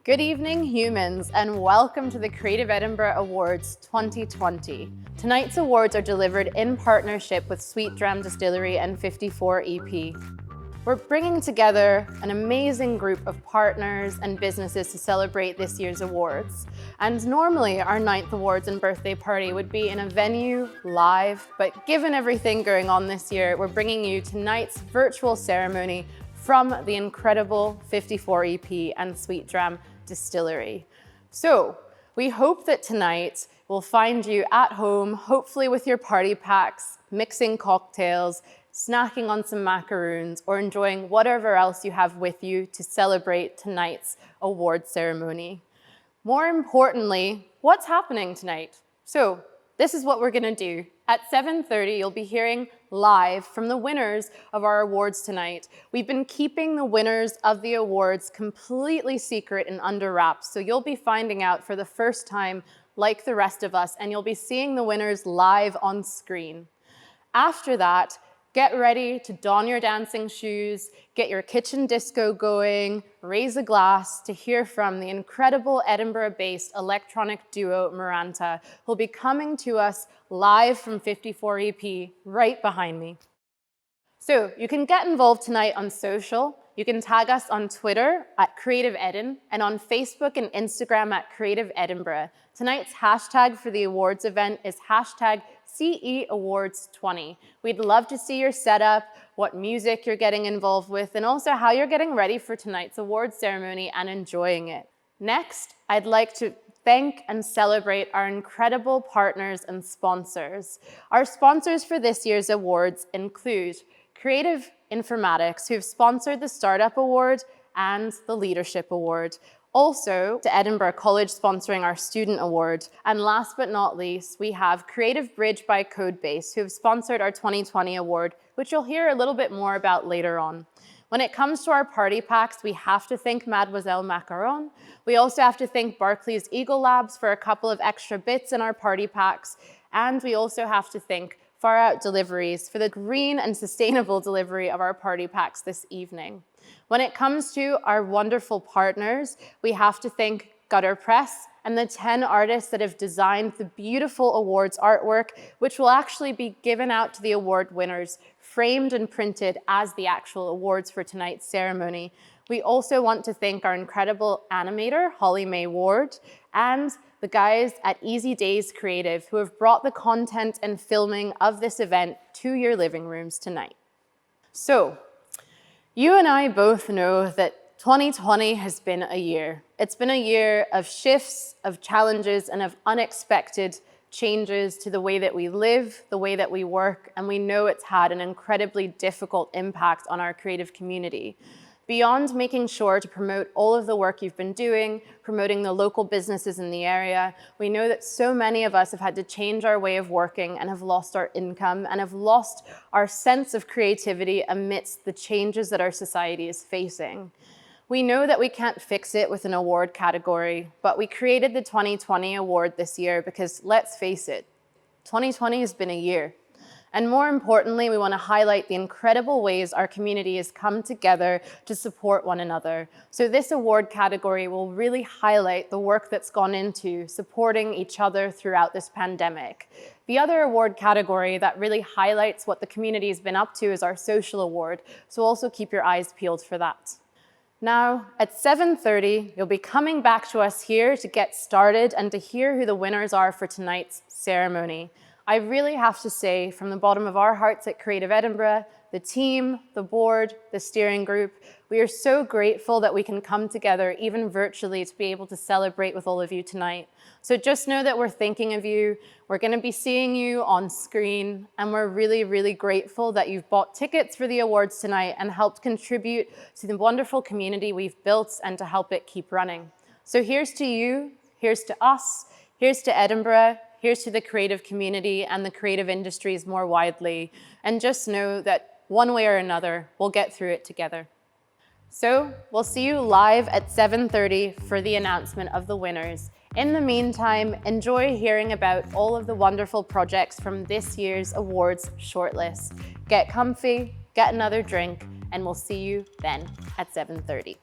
Good evening, humans, and welcome to the Creative Edinburgh Awards 2020. Tonight's awards are delivered in partnership with Sweet Dram Distillery and 54 EP. We're bringing together an amazing group of partners and businesses to celebrate this year's awards. And normally our 9th awards and birthday party would be in a venue, live, but given everything going on this year, we're bringing you tonight's virtual ceremony from the incredible 54 EP and Sweet Dram Distillery. So we hope that tonight will find you at home, hopefully with your party packs, mixing cocktails, snacking on some macaroons, or enjoying whatever else you have with you to celebrate tonight's award ceremony. More importantly, what's happening tonight? So this is what we're gonna do. At 7:30, you'll be hearing live from the winners of our awards tonight. We've been keeping the winners of the awards completely secret and under wraps, so you'll be finding out for the first time like the rest of us, and you'll be seeing the winners live on screen. After that, get ready to don your dancing shoes, get your kitchen disco going, raise a glass to hear from the incredible Edinburgh-based electronic duo Maranta, who'll be coming to us live from 54 EP right behind me. So you can get involved tonight on social. You can tag us on Twitter at Creative Edin and on Facebook and Instagram at Creative Edinburgh. Tonight's hashtag for the awards event is hashtag CE Awards 20. We'd love to see your setup, what music you're getting involved with, and also how you're getting ready for tonight's awards ceremony and enjoying it. Next, I'd like to thank and celebrate our incredible partners and sponsors. Our sponsors for this year's awards include Creative Informatics, who've sponsored the Startup Award and the Leadership Award. Also, to Edinburgh College sponsoring our Student Award. And last but not least, we have Creative Bridge by Codebase, who have sponsored our 2020 award, which you'll hear a little bit more about later on. When it comes to our party packs, we have to thank Mademoiselle Macaron. We also have to thank Barclays Eagle Labs for a couple of extra bits in our party packs. And we also have to thank Far Out Deliveries for the green and sustainable delivery of our party packs this evening. When it comes to our wonderful partners, we have to thank Gutter Press and the 10 artists that have designed the beautiful awards artwork, which will actually be given out to the award winners, framed and printed as the actual awards for tonight's ceremony. We also want to thank our incredible animator, Holly Mae Ward, and the guys at Easy Days Creative, who have brought the content and filming of this event to your living rooms tonight. So, you and I both know that 2020 has been a year. It's been a year of shifts, of challenges, and of unexpected changes to the way that we live, the way that we work, and we know it's had an incredibly difficult impact on our creative community. Beyond making sure to promote all of the work you've been doing, promoting the local businesses in the area, we know that so many of us have had to change our way of working and have lost our income and have lost our sense of creativity amidst the changes that our society is facing. We know that we can't fix it with an award category, but we created the 2020 award this year because, let's face it, 2020 has been a year. And more importantly, we want to highlight the incredible ways our community has come together to support one another. So this award category will really highlight the work that's gone into supporting each other throughout this pandemic. The other award category that really highlights what the community has been up to is our social award. So also keep your eyes peeled for that. Now, at 7:30, you'll be coming back to us here to get started and to hear who the winners are for tonight's ceremony. I really have to say, from the bottom of our hearts at Creative Edinburgh, the team, the board, the steering group, we are so grateful that we can come together, even virtually, to be able to celebrate with all of you tonight. So just know that we're thinking of you, we're going to be seeing you on screen, and we're really, really grateful that you've bought tickets for the awards tonight and helped contribute to the wonderful community we've built and to help it keep running. So here's to you, here's to us, here's to Edinburgh, here's to the creative community and the creative industries more widely. And just know that one way or another, we'll get through it together. So we'll see you live at 7:30 for the announcement of the winners. In the meantime, enjoy hearing about all of the wonderful projects from this year's awards shortlist. Get comfy, get another drink, and we'll see you then at 7:30.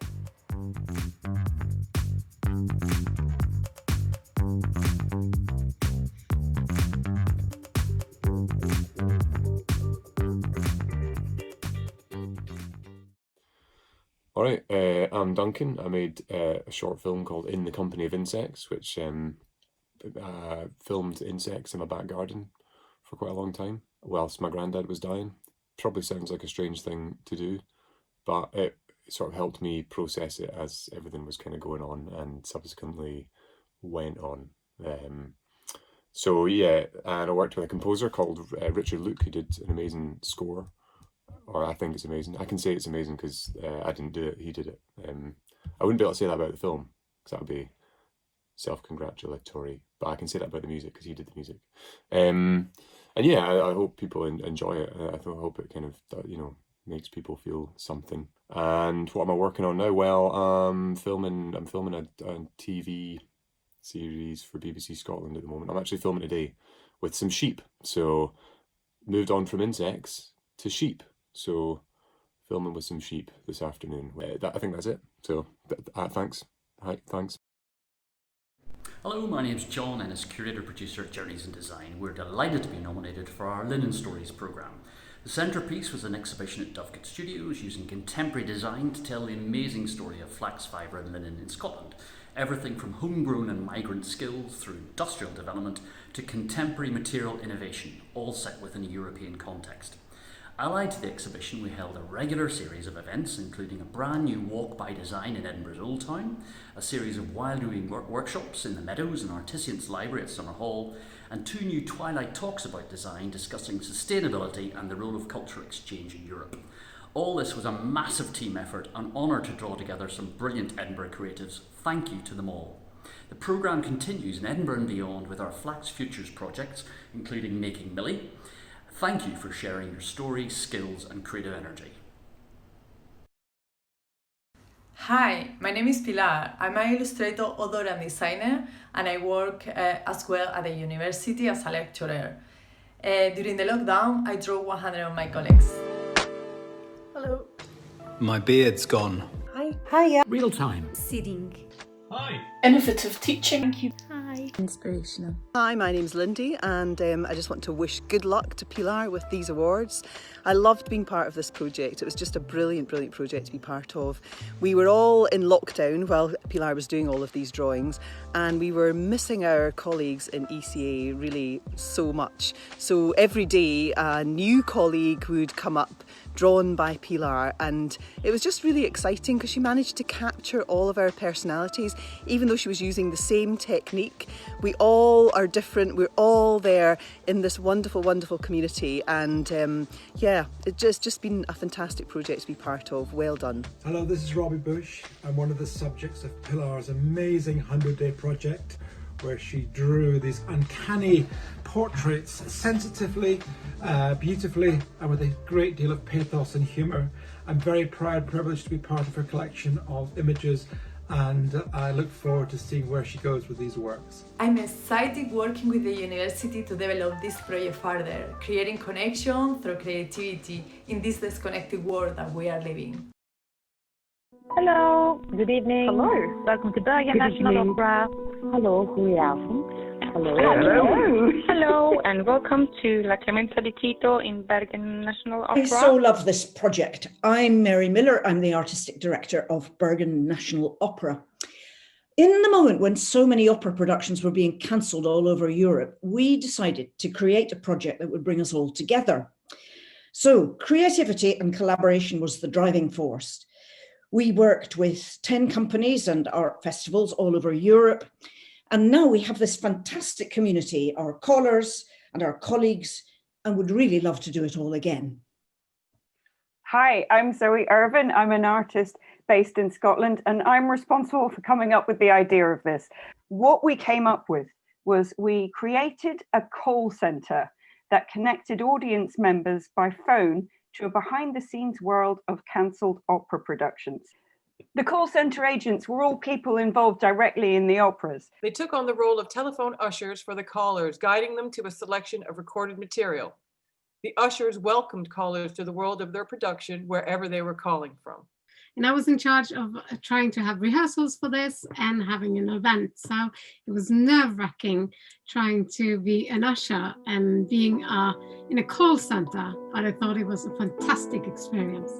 All right, I'm Duncan. I made a short film called In the Company of Insects, which filmed insects in my back garden for quite a long time whilst my granddad was dying. Probably sounds like a strange thing to do, but it sort of helped me process it as everything was kind of going on and subsequently went on. So yeah, and I worked with a composer called Richard Luke, who did an amazing score. Or I think it's amazing. I can say it's amazing because I didn't do it, he did it. I wouldn't be able to say that about the film because that would be self-congratulatory, but I can say that about the music because he did the music. And yeah, I hope people enjoy it. I hope it kind of, you know, makes people feel something. And what am I working on now? Well, I'm filming a TV series for BBC Scotland at the moment. I'm actually filming today with some sheep. So moved on from insects to sheep. So filming with some sheep this afternoon. I think that's it. So thanks. Hi, thanks. Hello, my name's John, and as curator-producer at Journeys in Design, we're delighted to be nominated for our Linen Stories programme. The centrepiece was an exhibition at Dovecote Studios using contemporary design to tell the amazing story of flax fibre and linen in Scotland. Everything from homegrown and migrant skills through industrial development to contemporary material innovation, all set within a European context. Allied to the exhibition, we held a regular series of events, including a brand new walk by design in Edinburgh's Old Town, a series of wild-doing workshops in the Meadows and Artisans Library at Summer Hall, and 2 new Twilight talks about design discussing sustainability and the role of cultural exchange in Europe. All this was a massive team effort, an honour to draw together some brilliant Edinburgh creatives. Thank you to them all. The programme continues in Edinburgh and beyond with our Flax Futures projects, including Making Millie. Thank you for sharing your story, skills and creative energy. Hi, my name is Pilar. I'm an illustrator, author and designer, and I work as well at the university as a lecturer. During the lockdown, I drew 100 of my colleagues. Hello. My beard's gone. Hi. Hiya. Real time. Sitting. Hi. Innovative teaching. Thank you. Hi. Inspirational. Hi, my name's Lindy, and I just want to wish good luck to Pilar with these awards. I loved being part of this project. It was just a brilliant, brilliant project to be part of. We were all in lockdown while Pilar was doing all of these drawings, and we were missing our colleagues in ECA really so much. So every day a new colleague would come up drawn by Pilar, and it was just really exciting because she managed to capture all of our personalities. Even though she was using the same technique, we all are different, we're all there in this wonderful, wonderful community, and yeah, it's just been a fantastic project to be part of. Well done. Hello, this is Robbie Bush. I'm one of the subjects of Pilar's amazing 100-day project, where she drew these uncanny portraits sensitively, beautifully, and with a great deal of pathos and humour. I'm very proud, privileged to be part of her collection of images, and I look forward to seeing where she goes with these works. I'm excited working with the university to develop this project further, creating connection through creativity in this disconnected world that we are living. Hello, good evening. Hello. Welcome to Bergen National Opera. Hallo, goedenavond. Hallo. Hello, and welcome to La Clemenza di Tito in Bergen National Opera. I so love this project. I'm Mary Muller. I'm the artistic director of Bergen National Opera. In the moment when so many opera productions were being cancelled all over Europe, we decided to create a project that would bring us all together. So creativity and collaboration was the driving force. We worked with 10 companies and art festivals all over Europe. And now we have this fantastic community, our callers and our colleagues, and would really love to do it all again. Hi, I'm Zoe Irvin. I'm an artist based in Scotland, and I'm responsible for coming up with the idea of this. What we came up with was we created a call centre that connected audience members by phone to a behind-the-scenes world of cancelled opera productions. The call centre agents were all people involved directly in the operas. They took on the role of telephone ushers for the callers, guiding them to a selection of recorded material. The ushers welcomed callers to the world of their production wherever they were calling from. And I was in charge of trying to have rehearsals for this and having an event. So it was nerve-wracking trying to be an usher and being in a call center, but I thought it was a fantastic experience.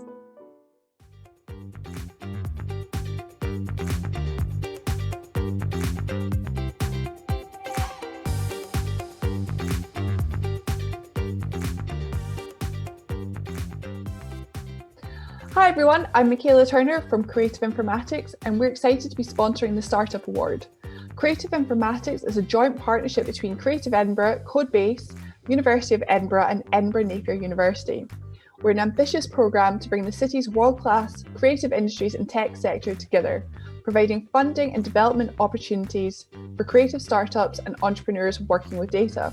Hi everyone, I'm Michaela Turner from Creative Informatics, and we're excited to be sponsoring the Startup Award. Creative Informatics is a joint partnership between Creative Edinburgh, Codebase, University of Edinburgh and Edinburgh Napier University. We're an ambitious programme to bring the city's world-class creative industries and tech sector together, providing funding and development opportunities for creative startups and entrepreneurs working with data.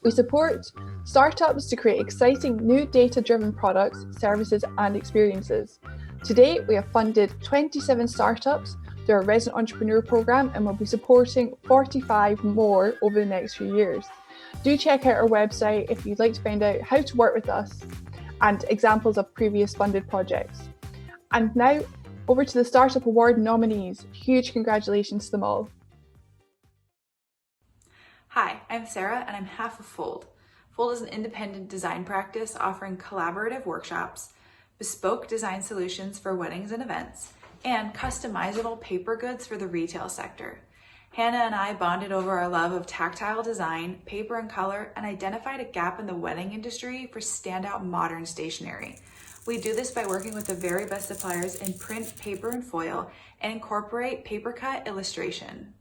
We support startups to create exciting new data-driven products, services and experiences. To date, we have funded 27 startups through our Resident Entrepreneur programme and will be supporting 45 more over the next few years. Do check out our website if you'd like to find out how to work with us and examples of previous funded projects. And now, over to the Startup Award nominees. Huge congratulations to them all. Hi, I'm Sarah and I'm half of Fold. Fold is an independent design practice offering collaborative workshops, bespoke design solutions for weddings and events, and customizable paper goods for the retail sector. Hannah and I bonded over our love of tactile design, paper and color, and identified a gap in the wedding industry for standout modern stationery. We do this by working with the very best suppliers in print, paper, and foil, and incorporate paper cut illustration.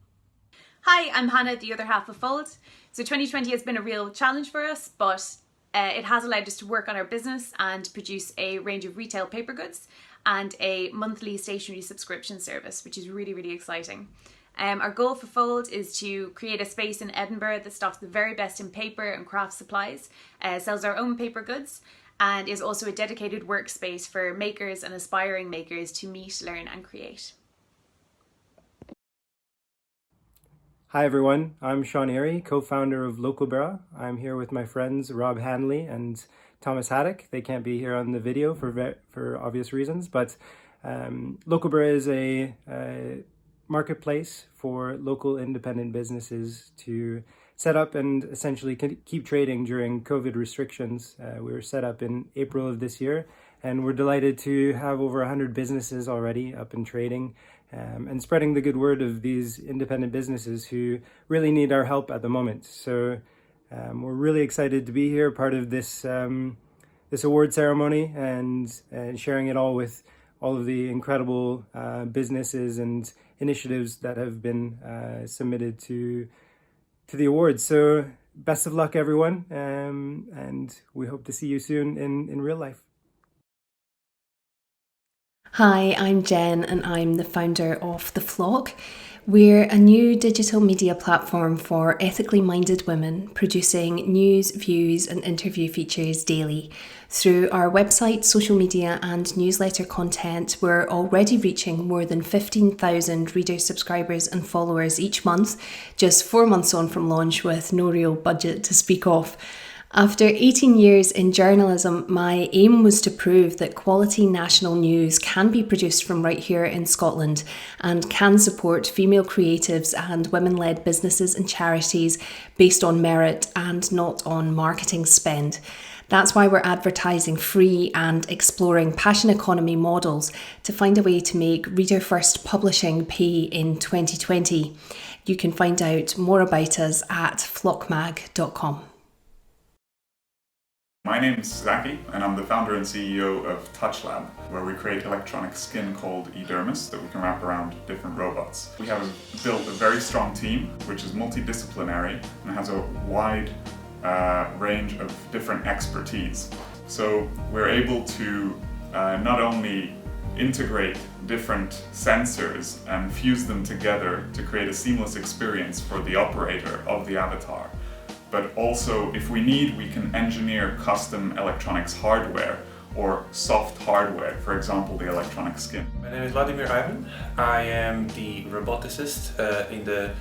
Hi, I'm Hannah, the other half of Fold. So 2020 has been a real challenge for us, but it has allowed us to work on our business and produce a range of retail paper goods and a monthly stationery subscription service, which is really, really exciting. Our goal for Fold is to create a space in Edinburgh that stocks the very best in paper and craft supplies, sells our own paper goods, and is also a dedicated workspace for makers and aspiring makers to meet, learn and create. Hi everyone, I'm Sean Airy, co-founder of Localborough. I'm here with my friends Rob Hanley and Thomas Haddock. They can't be here on the video for obvious reasons, but Localborough is a marketplace for local independent businesses to set up and essentially keep trading during COVID restrictions. We were set up in April of this year, and we're delighted to have over 100 businesses already up and trading. And spreading the good word of these independent businesses who really need our help at the moment. So we're really excited to be here, part of this this award ceremony, and sharing it all with all of the incredible businesses and initiatives that have been submitted to the awards. So best of luck, everyone, and we hope to see you soon in real life. Hi, I'm Jen and I'm the founder of The Flock. We're a new digital media platform for ethically minded women, producing news, views and interview features daily. Through our website, social media and newsletter content, we're already reaching more than 15,000 reader subscribers and followers each month, just 4 months on from launch with no real budget to speak of. After 18 years in journalism, my aim was to prove that quality national news can be produced from right here in Scotland and can support female creatives and women-led businesses and charities based on merit and not on marketing spend. That's why we're advertising free and exploring passion economy models to find a way to make reader-first publishing pay in 2020. You can find out more about us at flockmag.com. My name is Zaki, and I'm the founder and CEO of TouchLab, where we create electronic skin called eDermis that we can wrap around different robots. We have built a very strong team, which is multidisciplinary and has a wide range of different expertise. So we're able to not only integrate different sensors and fuse them together to create a seamless experience for the operator of the avatar, but also, if we need, we can engineer custom electronics hardware or soft hardware, for example, the electronic skin. My name is Vladimir Ivan. I am the roboticist in the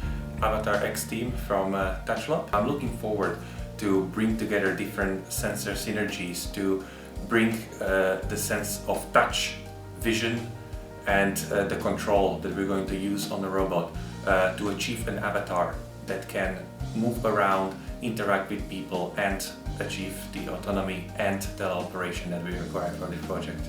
Avatar X team from TouchLab. I'm looking forward to bring together different sensor synergies to bring the sense of touch, vision, and the control that we're going to use on the robot to achieve an avatar that can move around, interact with people and achieve the autonomy and teleoperation that we require for this project.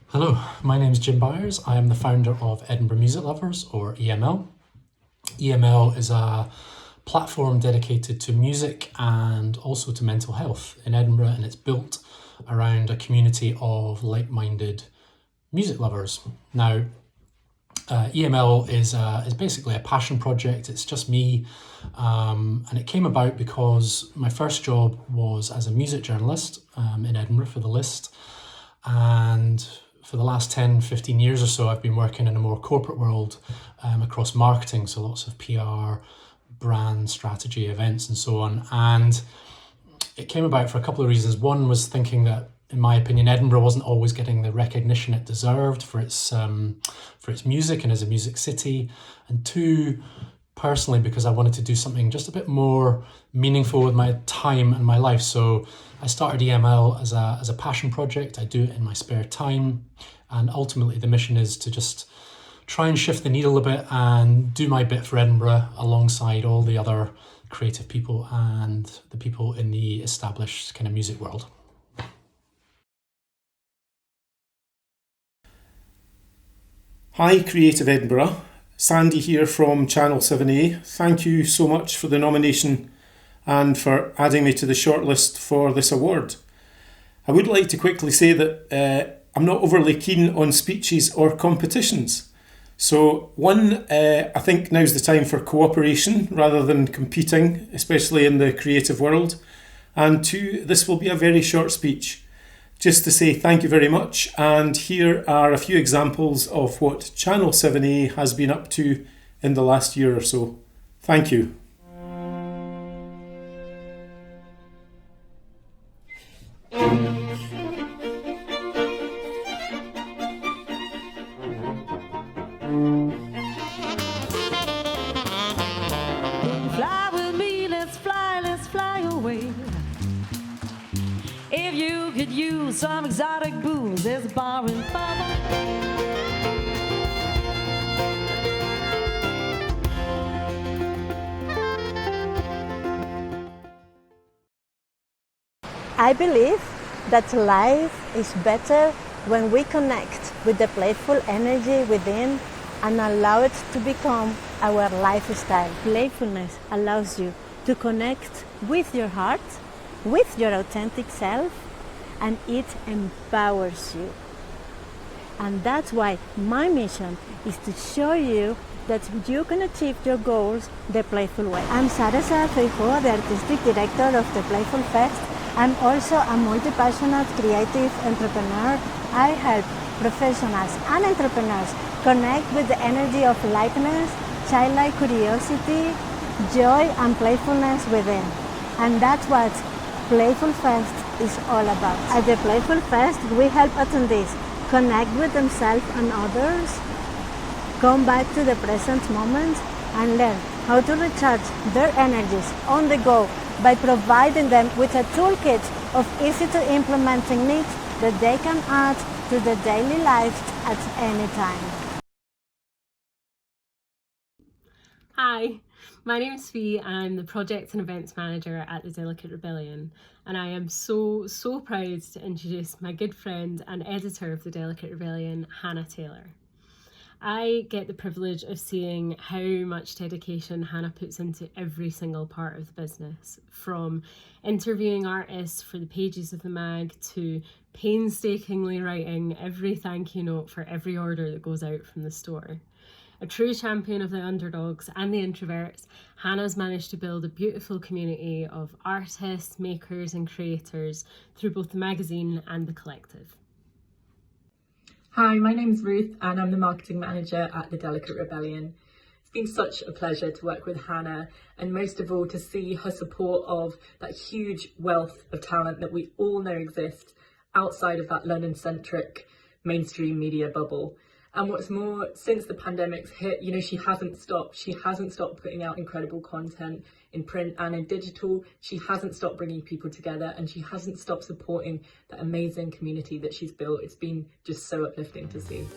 Hello, my name is Jim Byers. I am the founder of Edinburgh Music Lovers, or EML. EML is a platform dedicated to music and also to mental health in Edinburgh, and it's built around a community of like-minded music lovers. Now, EML is basically a passion project. It's just me, and it came about because my first job was as a music journalist in Edinburgh for The List, and for the last 10-15 years or so I've been working in a more corporate world across marketing, so lots of PR, brand strategy, events and so on. And it came about for a couple of reasons. One was thinking that, in my opinion, Edinburgh wasn't always getting the recognition it deserved for its music and as a music city. And two, personally, because I wanted to do something just a bit more meaningful with my time and my life. So I started EML as a passion project. I do it in my spare time. And ultimately the mission is to just try and shift the needle a bit and do my bit for Edinburgh alongside all the other creative people and the people in the established kind of music world. Hi, Creative Edinburgh. Sandy here from Channel 7A. Thank you so much for the nomination and for adding me to the shortlist for this award. I would like to quickly say that I'm not overly keen on speeches or competitions. So one, I think now's the time for cooperation rather than competing, especially in the creative world. And two, this will be a very short speech, just to say thank you very much. And here are a few examples of what Channel 7A has been up to in the last year or so. Thank you. Fly with me, let's fly away. If you could use some exotic booze, there's a bar in Baba. I believe that life is better when we connect with the playful energy within and allow it to become our lifestyle. Playfulness allows you to connect with your heart, with your authentic self, and it empowers you. And that's why my mission is to show you that you can achieve your goals the playful way. I'm Sarah Feijóo, the Artistic Director of the Playful Fest. I'm also a multi-passionate creative entrepreneur. I help professionals and entrepreneurs connect with the energy of lightness, childlike curiosity, joy and playfulness within. And that's what Playful Fest is all about. At the Playful Fest, we help attendees connect with themselves and others, come back to the present moment, and learn how to recharge their energies on the go by providing them with a toolkit of easy to implement techniques that they can add to their daily lives at any time. Hi, my name is Faye. I'm the Project and Events Manager at the Delicate Rebellion, and I am so proud to introduce my good friend and editor of the Delicate Rebellion, Hannah Taylor. I get the privilege of seeing how much dedication Hannah puts into every single part of the business, from interviewing artists for the pages of the mag to painstakingly writing every thank you note for every order that goes out from the store. A true champion of the underdogs and the introverts, Hannah's managed to build a beautiful community of artists, makers and creators through both the magazine and the collective. Hi, my name's Ruth and I'm the marketing manager at the Delicate Rebellion. It's been such a pleasure to work with Hannah, and most of all to see her support of that huge wealth of talent that we all know exists outside of that London-centric mainstream media bubble. And what's more, since the pandemic's hit, she hasn't stopped. She hasn't stopped putting out incredible content in print and in digital. She hasn't stopped bringing people together, and she hasn't stopped supporting that amazing community that she's built. It's been just so uplifting to see.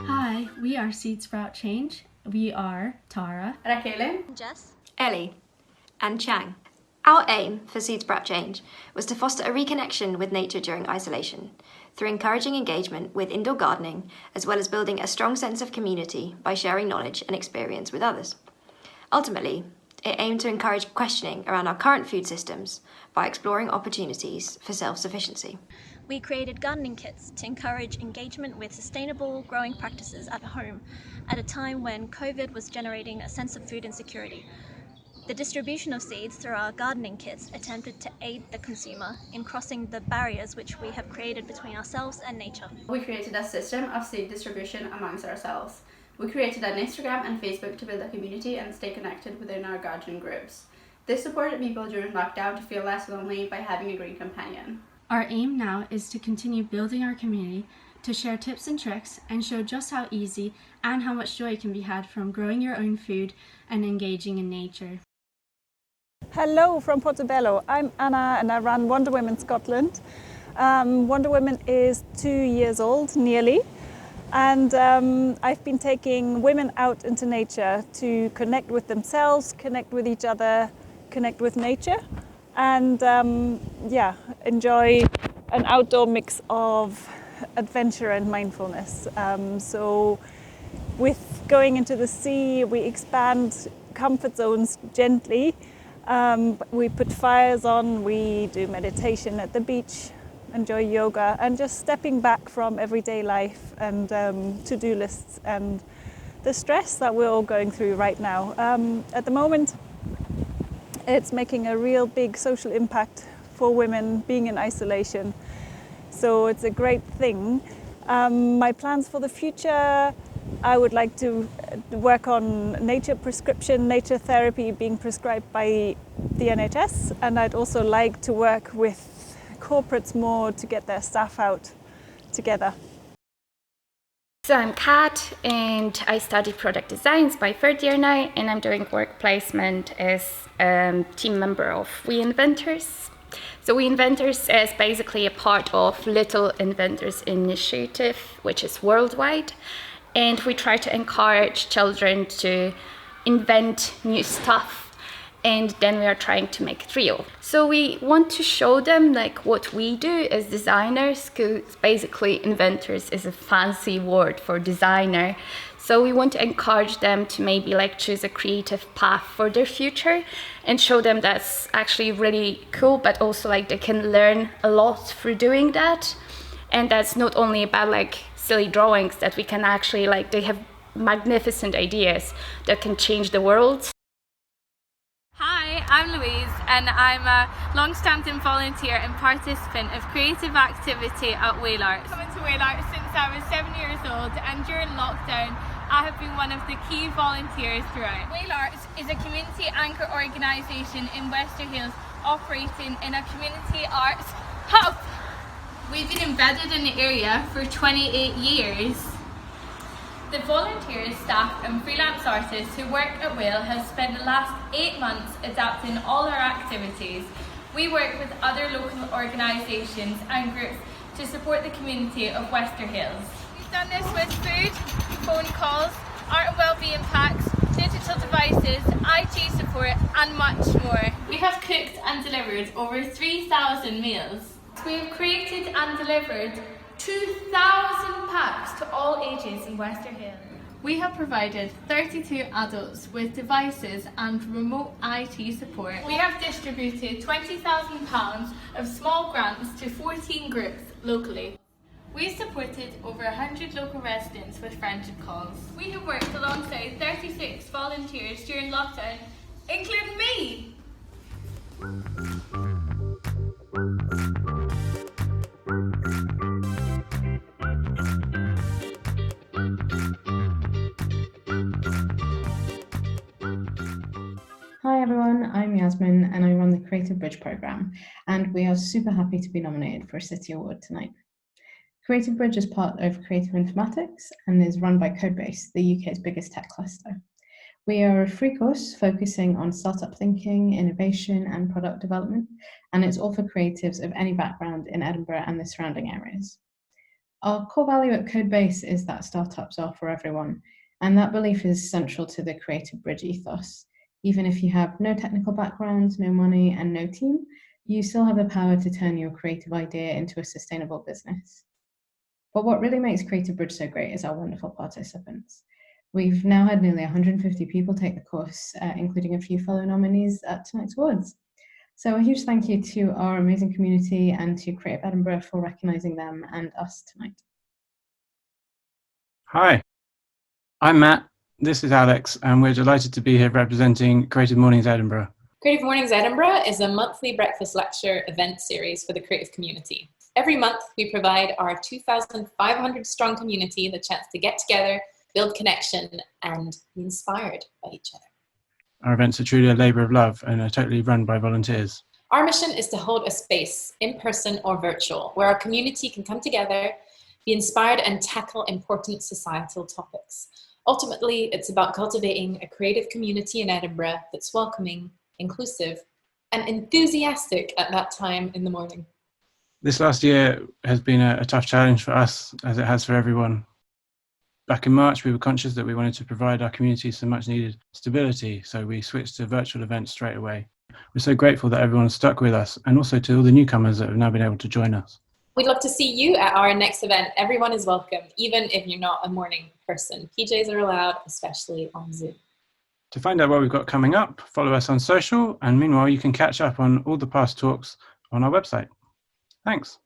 Hi, we are Seed Sprout Change. We are Tara, Raquel, Jess, Ellie, and Cheng. Our aim for Seed Sprout Change was to foster a reconnection with nature during isolation, through encouraging engagement with indoor gardening, as well as building a strong sense of community by sharing knowledge and experience with others. Ultimately, it aimed to encourage questioning around our current food systems by exploring opportunities for self-sufficiency. We created gardening kits to encourage engagement with sustainable growing practices at home at a time when COVID was generating a sense of food insecurity. The distribution of seeds through our gardening kits attempted to aid the consumer in crossing the barriers which we have created between ourselves and nature. We created a system of seed distribution amongst ourselves. We created an Instagram and Facebook to build a community and stay connected within our gardening groups. This supported people during lockdown to feel less lonely by having a green companion. Our aim now is to continue building our community, to share tips and tricks and show just how easy and how much joy can be had from growing your own food and engaging in nature. Hello from Portobello. I'm Anna and I run Wonder Women Scotland. Wonder Women is 2 years old, nearly. And I've been taking women out into nature to connect with themselves, connect with each other, connect with nature, and enjoy an outdoor mix of adventure and mindfulness. So with going into the sea, we expand comfort zones gently. We put fires on, we do meditation at the beach, enjoy yoga, and just stepping back from everyday life and to-do lists and the stress that we're all going through right now. At the moment, it's making a real big social impact for women being in isolation. So it's a great thing. My plans for the future, I would like to work on nature prescription, nature therapy being prescribed by the NHS, and I'd also like to work with corporates more to get their staff out together. So I'm Kat and I study product designs by third year now, and I'm doing work placement as team member of We Inventors. So We Inventors is basically a part of Little Inventors Initiative, which is worldwide. And we try to encourage children to invent new stuff and then we are trying to make 3. So we want to show them like what we do as designers, because basically inventors is a fancy word for designer. So we want to encourage them to maybe like choose a creative path for their future and show them that's actually really cool, but also like they can learn a lot through doing that. And that's not only about like silly drawings, that we can actually like, they have magnificent ideas that can change the world. Hi, I'm Louise and I'm a long-standing volunteer and participant of creative activity at Whale Arts. I've been to Whale Arts since I was 7 years old, and during lockdown I have been one of the key volunteers throughout. Whale Arts is a community anchor organisation in Wester Hailes operating in a community arts hub. We've been embedded in the area for 28 years. The volunteers, staff and freelance artists who work at Whale have spent the last 8 months adapting all our activities. We work with other local organisations and groups to support the community of Wester Hailes. We've done this with food, phone calls, art and wellbeing packs, digital devices, IT support and much more. We have cooked and delivered over 3,000 meals. We have created and delivered 2,000 packs to all ages in Wester Hailes. We have provided 32 adults with devices and remote IT support. We have distributed £20,000 of small grants to 14 groups locally. We supported over 100 local residents with friendship calls. We have worked alongside 36 volunteers during lockdown, including me. Hi everyone, I'm Yasmin and I run the Creative Bridge programme, and we are super happy to be nominated for a City Award tonight. Creative Bridge is part of Creative Informatics and is run by Codebase, the UK's biggest tech cluster. We are a free course focusing on startup thinking, innovation and product development, and it's all for creatives of any background in Edinburgh and the surrounding areas. Our core value at Codebase is that startups are for everyone, and that belief is central to the Creative Bridge ethos. Even if you have no technical background, no money and no team, you still have the power to turn your creative idea into a sustainable business. But what really makes Creative Bridge so great is our wonderful participants. We've now had nearly 150 people take the course, including a few fellow nominees at tonight's awards. So a huge thank you to our amazing community and to Creative Edinburgh for recognising them and us tonight. Hi, I'm Matt. This is Alex, and we're delighted to be here representing Creative Mornings Edinburgh. Creative Mornings Edinburgh is a monthly breakfast lecture event series for the creative community. Every month, we provide our 2,500 strong community the chance to get together, build connection, and be inspired by each other. Our events are truly a labour of love and are totally run by volunteers. Our mission is to hold a space, in person or virtual, where our community can come together, be inspired and tackle important societal topics. Ultimately, it's about cultivating a creative community in Edinburgh that's welcoming, inclusive, and enthusiastic at that time in the morning. This last year has been a tough challenge for us, as it has for everyone. Back in March, we were conscious that we wanted to provide our community some much needed stability, so we switched to virtual events straight away. We're so grateful that everyone stuck with us, and also to all the newcomers that have now been able to join us. We'd love to see you at our next event. Everyone is welcome, even if you're not a morning person. PJs are allowed, especially on Zoom. To find out what we've got coming up, follow us on social, and meanwhile you can catch up on all the past talks on our website. Thanks.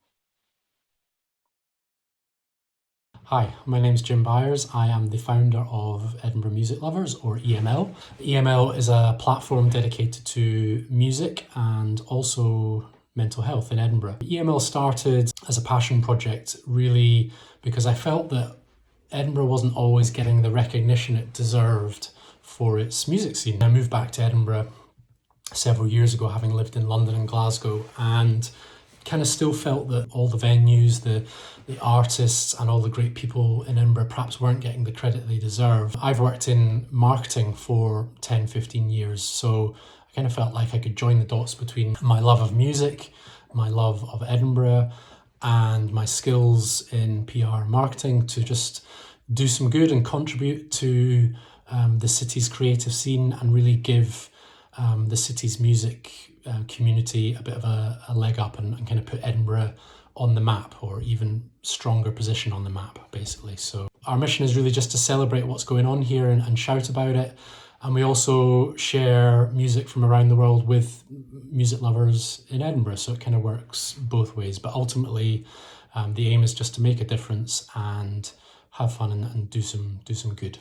Hi, my name's Jim Byers. I am the founder of Edinburgh Music Lovers, or EML. EML is a platform dedicated to music and also mental health in Edinburgh. EML started as a passion project, really because I felt that Edinburgh wasn't always getting the recognition it deserved for its music scene. I moved back to Edinburgh several years ago, having lived in London and Glasgow, and kind of still felt that all the venues, the artists and all the great people in Edinburgh perhaps weren't getting the credit they deserve. I've worked in marketing for 10, 15 years, so I kind of felt like I could join the dots between my love of music, my love of Edinburgh, and my skills in PR and marketing to just do some good and contribute to the city's creative scene and really give the city's music community a bit of a leg up and kind of put Edinburgh on the map, or even stronger position on the map, basically. So our mission is really just to celebrate what's going on here and shout about it. And we also share music from around the world with music lovers in Edinburgh. So it kind of works both ways. But ultimately, the aim is just to make a difference and have fun and do some good.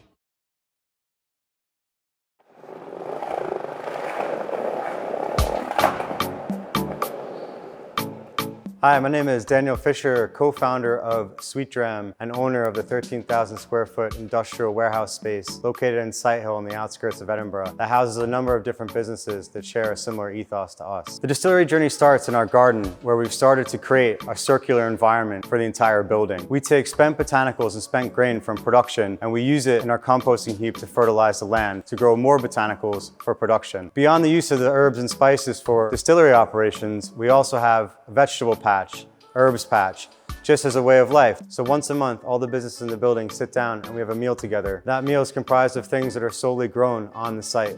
Hi, my name is Daniel Fisher, co-founder of Sweetdram and owner of the 13,000 square foot industrial warehouse space located in Sighthill on the outskirts of Edinburgh that houses a number of different businesses that share a similar ethos to us. The distillery journey starts in our garden, where we've started to create a circular environment for the entire building. We take spent botanicals and spent grain from production and we use it in our composting heap to fertilize the land to grow more botanicals for production. Beyond the use of the herbs and spices for distillery operations, we also have a vegetable patch, herbs patch, just as a way of life. So once a month, all the businesses in the building sit down and we have a meal together. That meal is comprised of things that are solely grown on the site.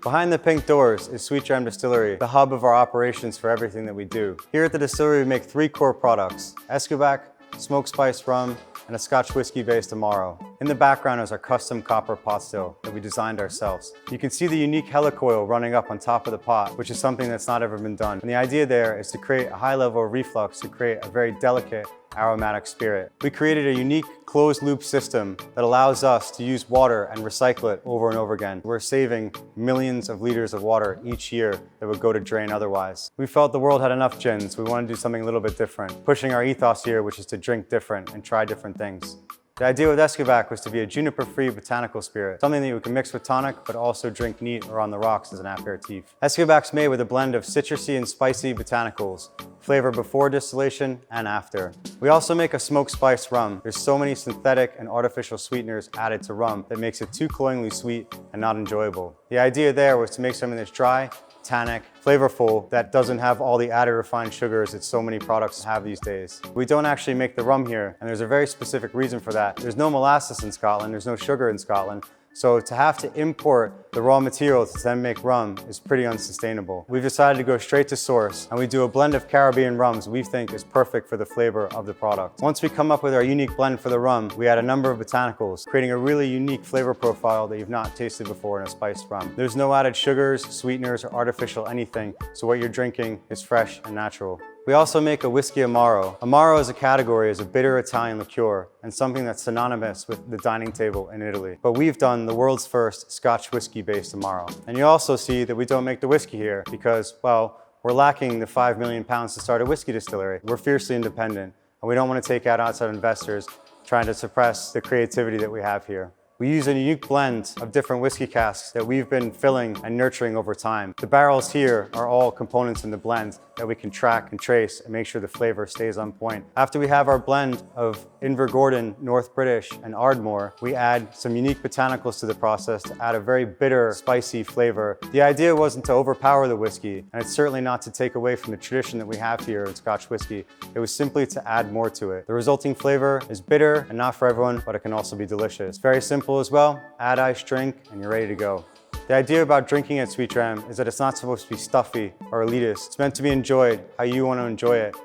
Behind the pink doors is Sweetdram Distillery, the hub of our operations for everything that we do. Here at the distillery, we make 3 core products: Escobac, smoked spice rum, and a Scotch whiskey based Amaro. In the background is our custom copper pot still that we designed ourselves. You can see the unique helicoil running up on top of the pot, which is something that's not ever been done. And the idea there is to create a high level of reflux to create a very delicate aromatic spirit. We created a unique closed loop system that allows us to use water and recycle it over and over again. We're saving millions of liters of water each year that would go to drain otherwise. We felt the world had enough gins. We wanted to do something a little bit different, pushing our ethos here, which is to drink different and try different things. The idea with Escobac was to be a juniper-free botanical spirit, something that you can mix with tonic, but also drink neat or on the rocks as an aperitif. Escobac's made with a blend of citrusy and spicy botanicals, flavor before distillation and after. We also make a smoked spice rum. There's so many synthetic and artificial sweeteners added to rum that makes it too cloyingly sweet and not enjoyable. The idea there was to make something that's dry, tannic, flavorful, that doesn't have all the added refined sugars that so many products have these days. We don't actually make the rum here, and there's a very specific reason for that. There's no molasses in Scotland, there's no sugar in Scotland, so to have to import the raw materials to then make rum is pretty unsustainable. We've decided to go straight to source, and we do a blend of Caribbean rums we think is perfect for the flavor of the product. Once we come up with our unique blend for the rum, we add a number of botanicals, creating a really unique flavor profile that you've not tasted before in a spiced rum. There's no added sugars, sweeteners, or artificial anything, so what you're drinking is fresh and natural. We also make a whiskey Amaro. Amaro as a category is a bitter Italian liqueur and something that's synonymous with the dining table in Italy. But we've done the world's first Scotch whiskey-based Amaro. And you also see that we don't make the whiskey here because, well, we're lacking the £5 million to start a whiskey distillery. We're fiercely independent, and we don't want to take out outside investors trying to suppress the creativity that we have here. We use a unique blend of different whiskey casks that we've been filling and nurturing over time. The barrels here are all components in the blend that we can track and trace and make sure the flavor stays on point. After we have our blend of Invergordon, North British, and Ardmore, we add some unique botanicals to the process to add a very bitter, spicy flavor. The idea wasn't to overpower the whiskey, and it's certainly not to take away from the tradition that we have here in Scotch whiskey. It was simply to add more to it. The resulting flavor is bitter and not for everyone, but it can also be delicious. Very simple as well, add ice, drink, and you're ready to go. The idea about drinking at Sweetdram is that it's not supposed to be stuffy or elitist. It's meant to be enjoyed how you want to enjoy it.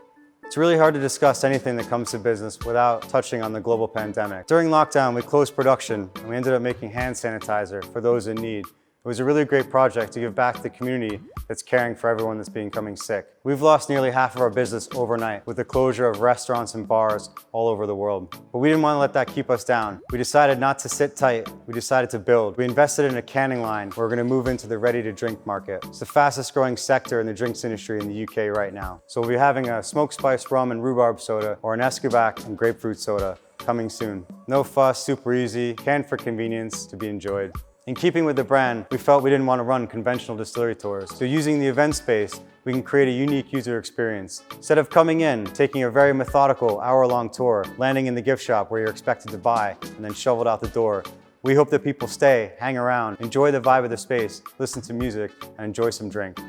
It's really hard to discuss anything that comes to business without touching on the global pandemic. During lockdown, we closed production and we ended up making hand sanitizer for those in need. It was a really great project to give back to the community that's caring for everyone that's becoming sick. We've lost nearly half of our business overnight with the closure of restaurants and bars all over the world. But we didn't want to let that keep us down. We decided not to sit tight. We decided to build. We invested in a canning line where we're going to move into the ready-to-drink market. It's the fastest growing sector in the drinks industry in the UK right now. So we'll be having a smoked spice rum and rhubarb soda or an Escobac and grapefruit soda coming soon. No fuss, super easy, canned for convenience, to be enjoyed. In keeping with the brand, we felt we didn't want to run conventional distillery tours. So using the event space, we can create a unique user experience. Instead of coming in, taking a very methodical hour-long tour, landing in the gift shop where you're expected to buy, and then shoveled out the door, we hope that people stay, hang around, enjoy the vibe of the space, listen to music, and enjoy some drink.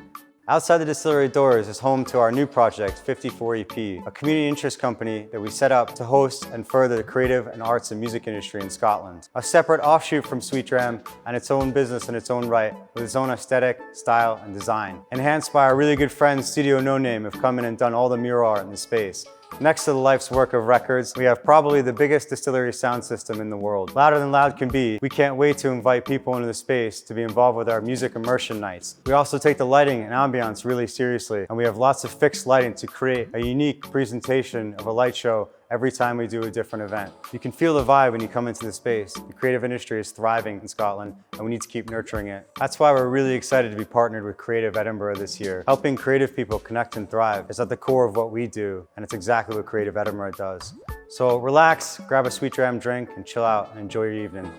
Outside the distillery doors is home to our new project, 54EP, a community interest company that we set up to host and further the creative and arts and music industry in Scotland. A separate offshoot from SweetDram and its own business in its own right, with its own aesthetic, style, and design. Enhanced by our really good friends Studio No Name, who've come in and done all the mural art in the space. Next to the life's work of records, we have probably the biggest distillery sound system in the world. Louder than loud can be. We can't wait to invite people into the space to be involved with our music immersion nights. We also take the lighting and ambiance really seriously, and we have lots of fixed lighting to create a unique presentation of a light show every time we do a different event. You can feel the vibe when you come into the space. The creative industry is thriving in Scotland, and we need to keep nurturing it. That's why we're really excited to be partnered with Creative Edinburgh this year. Helping creative people connect and thrive is at the core of what we do, and it's exactly what Creative Edinburgh does. So relax, grab a SweetDram drink, and chill out and enjoy your evening.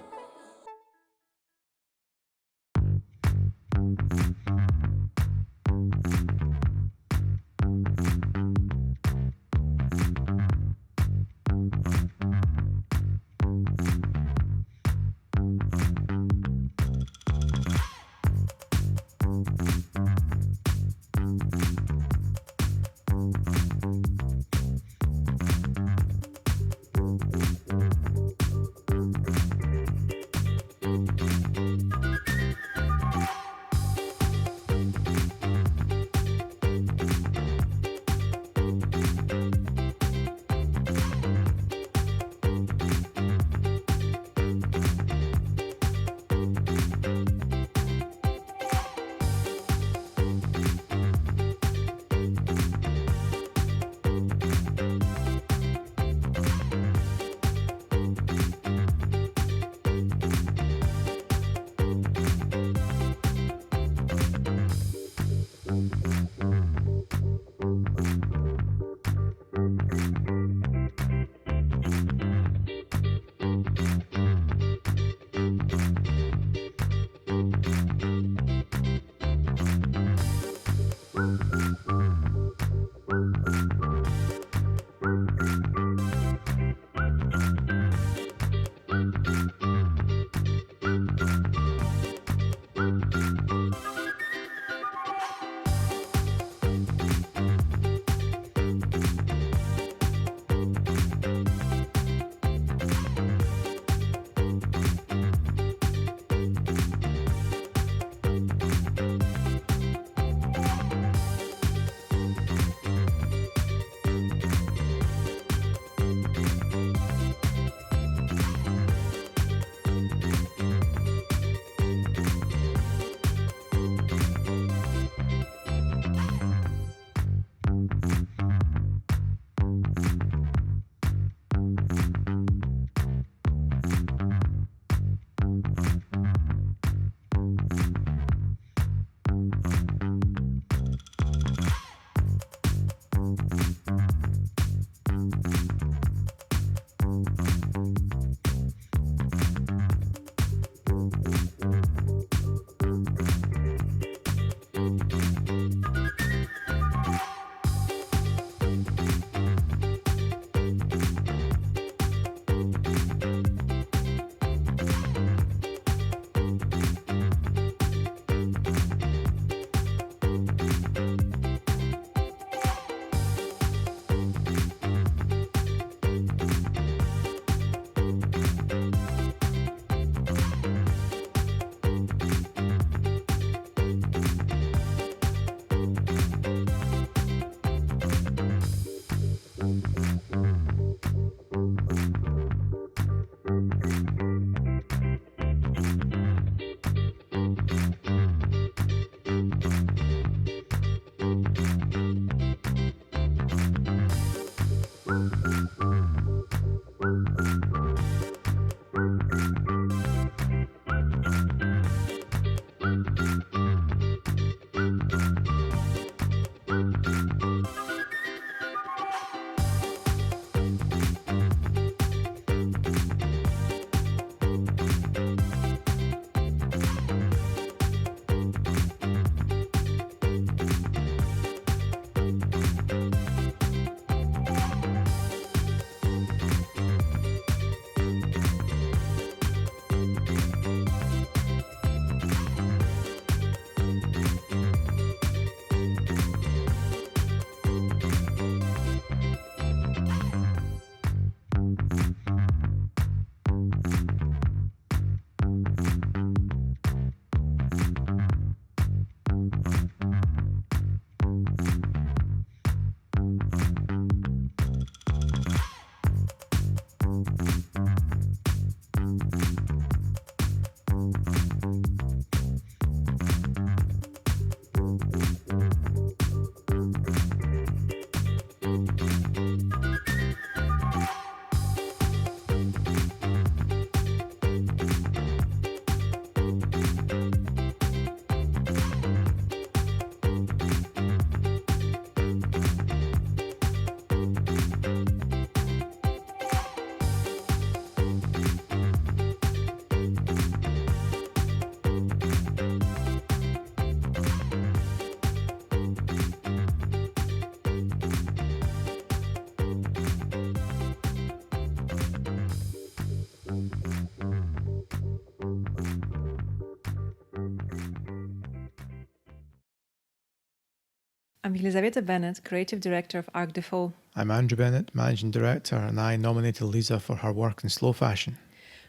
I'm Julija Bennett, Creative Director of Art Default. I'm Andrew Bennett, Managing Director, and I nominated Lisa for her work in slow fashion.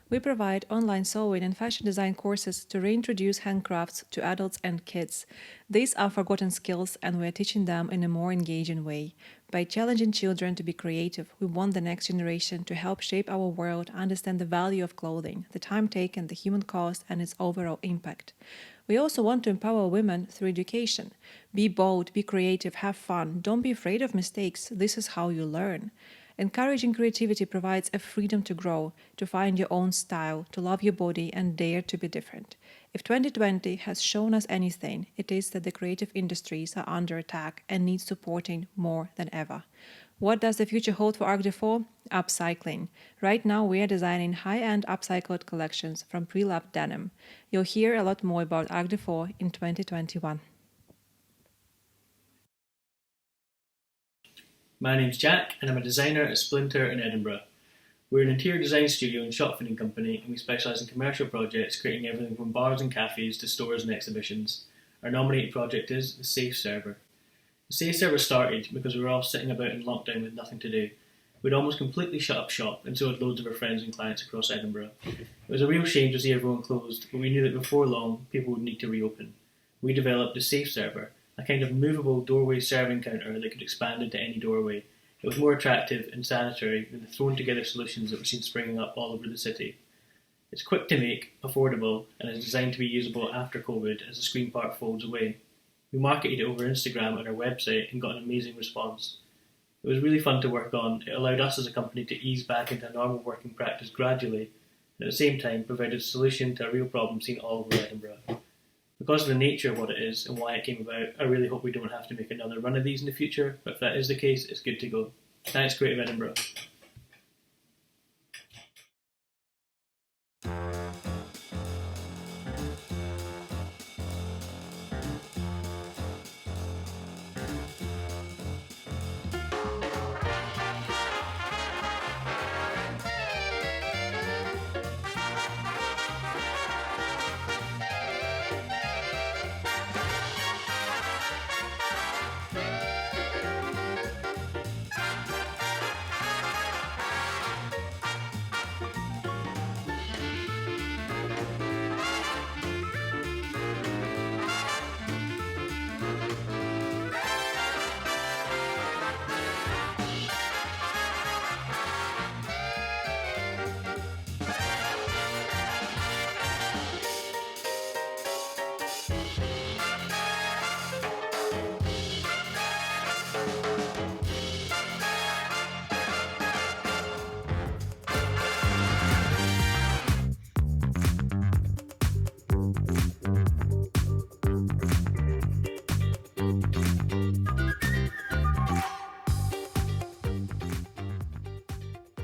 We provide online sewing and fashion design courses to reintroduce handcrafts to adults and kids. These are forgotten skills, and we are teaching them in a more engaging way. By challenging children to be creative, we want the next generation to help shape our world, understand the value of clothing, the time taken, the human cost, and its overall impact. We also want to empower women through education. Be bold, be creative, have fun. Don't be afraid of mistakes. This is how you learn. Encouraging creativity provides a freedom to grow, to find your own style, to love your body and dare to be different. If 2020 has shown us anything, it is that the creative industries are under attack and need supporting more than ever. What does the future hold for Art Deco? Upcycling. Right now we are designing high-end upcycled collections from pre-loved denim. You'll hear a lot more about Art Deco in 2021. My name's Jack and I'm a designer at Splinter in Edinburgh. We're an interior design studio and shop fitting company, and we specialise in commercial projects creating everything from bars and cafes to stores and exhibitions. Our nominated project is the Safe Server. The Safe Server started because we were all sitting about in lockdown with nothing to do. We'd almost completely shut up shop, and so had loads of our friends and clients across Edinburgh. It was a real shame to see everyone closed, but we knew that before long people would need to reopen. We developed the Safe Server, a kind of movable doorway serving counter that could expand into any doorway. It was more attractive and sanitary than the thrown together solutions that were seen springing up all over the city. It's quick to make, affordable, and is designed to be usable after COVID as the screen part folds away. We marketed it over Instagram and our website and got an amazing response. It was really fun to work on. It allowed us as a company to ease back into normal working practice gradually, and at the same time provided a solution to a real problem seen all over Edinburgh. Because of the nature of what it is and why it came about, I really hope we don't have to make another run of these in the future, but if that is the case, it's good to go. Thanks, Creative Edinburgh.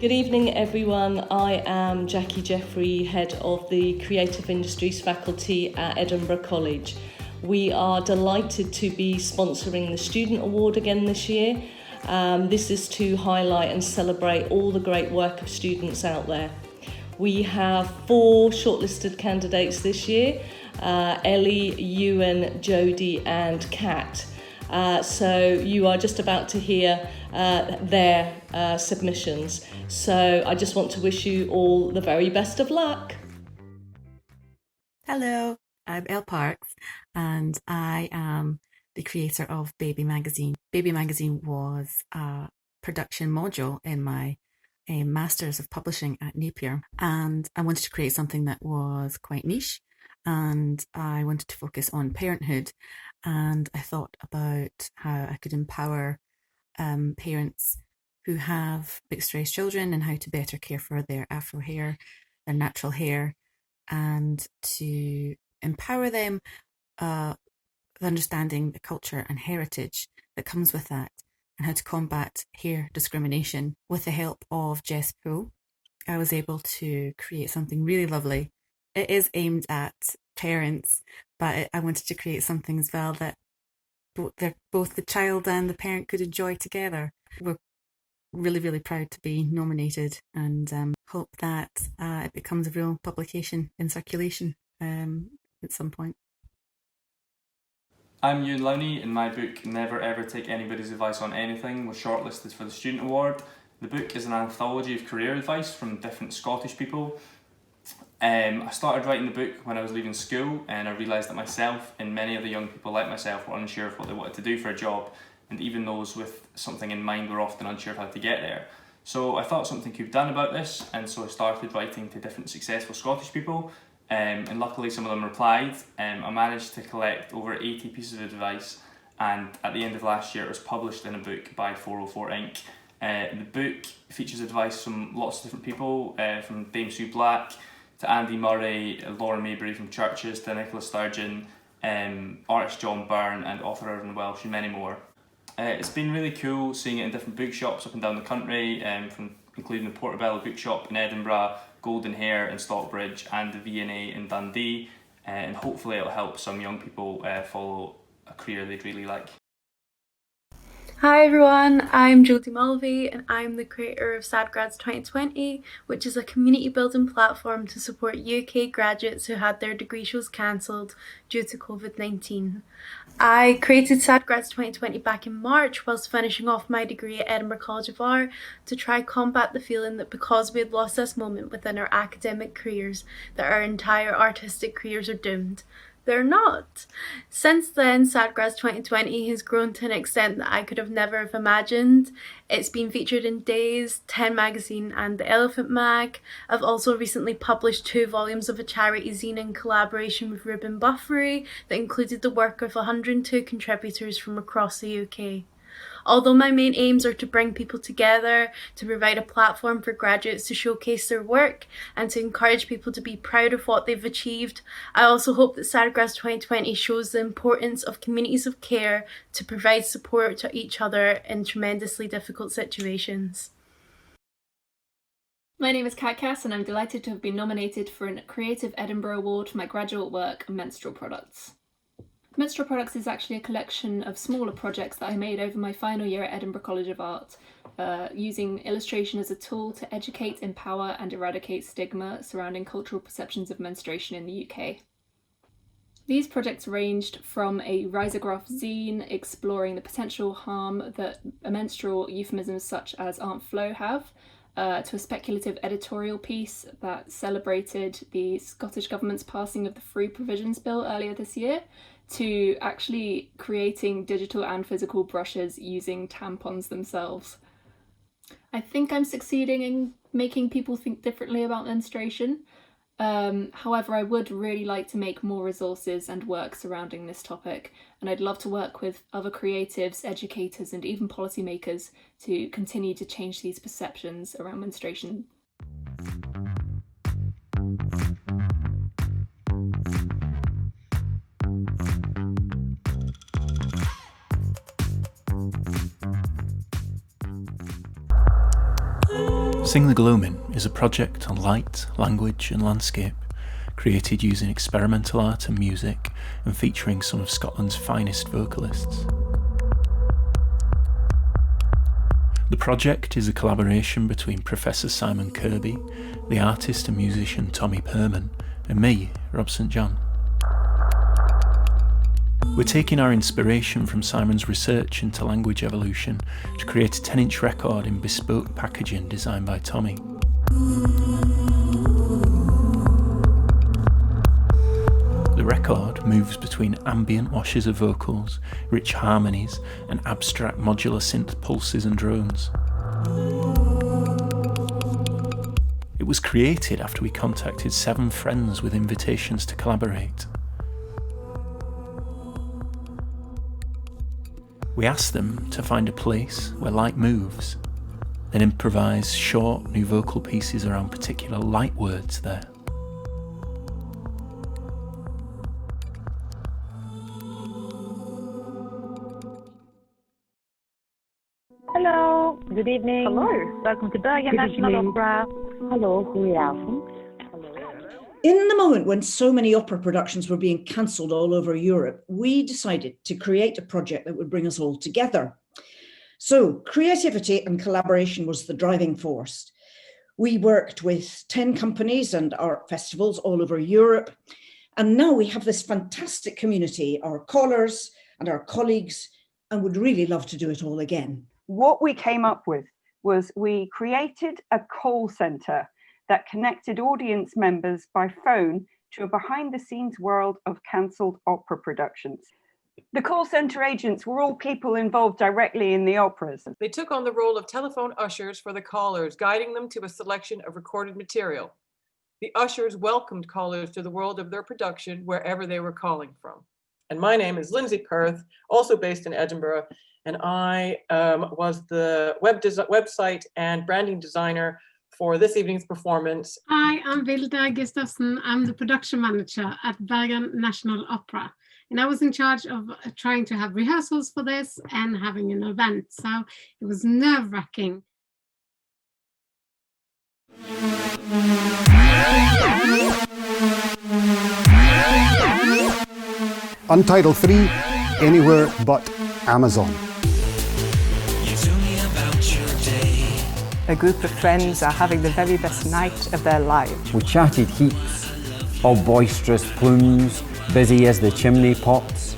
Good evening everyone, I am Jackie Jeffrey, Head of the Creative Industries faculty at Edinburgh College. We are delighted to be sponsoring the Student Award again this year. This is to highlight and celebrate all the great work of students out there. We have 4 shortlisted candidates this year, Ellie, Yivon, Jodie and Kat. So you are just about to hear their submissions. So I just want to wish you all the very best of luck. Hello, I'm Elle Parks and I am the creator of Baby Magazine. Baby Magazine was a production module in my Masters of Publishing at Napier, and I wanted to create something that was quite niche, and I wanted to focus on parenthood, and I thought about how I could empower parents who have mixed-race children and how to better care for their afro hair, their natural hair, and to empower them with understanding the culture and heritage that comes with that, and how to combat hair discrimination. With the help of Jess Poole, I was able to create something really lovely. It is aimed at parents, but I wanted to create something as well that both the child and the parent could enjoy together. We're really, really proud to be nominated, and hope that it becomes a real publication in circulation at some point. I'm Ewan Lowney. In my book, Never Ever Take Anybody's Advice on Anything, was shortlisted for the Student Award. The book is an anthology of career advice from different Scottish people. I started writing the book when I was leaving school, and I realised that myself and many other young people like myself were unsure of what they wanted to do for a job, and even those with something in mind were often unsure of how to get there. So I thought something could be done about this, and so I started writing to different successful Scottish people, and luckily some of them replied. I managed to collect over 80 pieces of advice, and at the end of last year it was published in a book by 404 Inc. The book features advice from lots of different people, from Dame Sue Black to Andy Murray, Lauren Maybury from Churches to Nicola Sturgeon, artist John Byrne and author Irvin Welsh and many more. It's been really cool seeing it in different bookshops up and down the country, from including the Portobello Bookshop in Edinburgh, Golden Hare in Stockbridge and the V&A in Dundee, and hopefully it'll help some young people follow a career they'd really like. Hi everyone, I'm Julija Mulvey and I'm the creator of SADGrads 2020, which is a community building platform to support UK graduates who had their degree shows cancelled due to COVID-19. I created SADGrads 2020 back in March whilst finishing off my degree at Edinburgh College of Art to try combat the feeling that because we had lost this moment within our academic careers, that our entire artistic careers are doomed. They're not. Since then, SADGrads 2020 has grown to an extent that I could have never have imagined. It's been featured in Days, 10 magazine and The Elephant Mag. I've also recently published 2 volumes of a charity zine in collaboration with Ruben Buffery that included the work of 102 contributors from across the UK. Although my main aims are to bring people together, to provide a platform for graduates to showcase their work, and to encourage people to be proud of what they've achieved, I also hope that SADGrads 2020 shows the importance of communities of care to provide support to each other in tremendously difficult situations. My name is Kat Cass and I'm delighted to have been nominated for a Creative Edinburgh Award for my graduate work, Menstrual Products. Menstrual Products is actually a collection of smaller projects that I made over my final year at Edinburgh College of Art, using illustration as a tool to educate, empower and eradicate stigma surrounding cultural perceptions of menstruation in the UK. These projects ranged from a risograph zine exploring the potential harm that menstrual euphemisms such as Aunt Flo have, to a speculative editorial piece that celebrated the Scottish Government's passing of the Free Provisions Bill earlier this year, to actually creating digital and physical brushes using tampons themselves. I think I'm succeeding in making people think differently about menstruation. However, I would really like to make more resources and work surrounding this topic, and I'd love to work with other creatives, educators, and even policymakers to continue to change these perceptions around menstruation. Sing the Gloaming is a project on light, language and landscape, created using experimental art and music and featuring some of Scotland's finest vocalists. The project is a collaboration between Professor Simon Kirby, the artist and musician Tommy Perman, and me, Rob St John. We're taking our inspiration from Simon's research into language evolution to create a 10-inch record in bespoke packaging designed by Tommy. The record moves between ambient washes of vocals, rich harmonies, and abstract modular synth pulses and drones. It was created after we contacted 7 friends with invitations to collaborate. We asked them to find a place where light moves, then improvise short new vocal pieces around particular light words there. Hello, good evening. Hello. Welcome to Bergen National Opera. Hallo, goedenavond. In the moment when so many opera productions were being cancelled all over Europe, we decided to create a project that would bring us all together. So creativity and collaboration was the driving force. We worked with 10 companies and art festivals all over Europe. And now we have this fantastic community, our callers, and our colleagues, and would really love to do it all again. What we came up with was we created a call centre that connected audience members by phone to a behind-the-scenes world of cancelled opera productions. The call centre agents were all people involved directly in the operas. They took on the role of telephone ushers for the callers, guiding them to a selection of recorded material. The ushers welcomed callers to the world of their production wherever they were calling from. And my name is Lindsay Perth, also based in Edinburgh, and I was the website and branding designer for this evening's performance. Hi, I'm Vilda Gustafsson. I'm the production manager at Bergen National Opera. And I was in charge of trying to have rehearsals for this and having an event. So it was nerve-wracking. Untitled 3, Anywhere But Amazon. A group of friends are having the very best night of their lives. We chatted heaps, all boisterous plumes, busy as the chimney pots.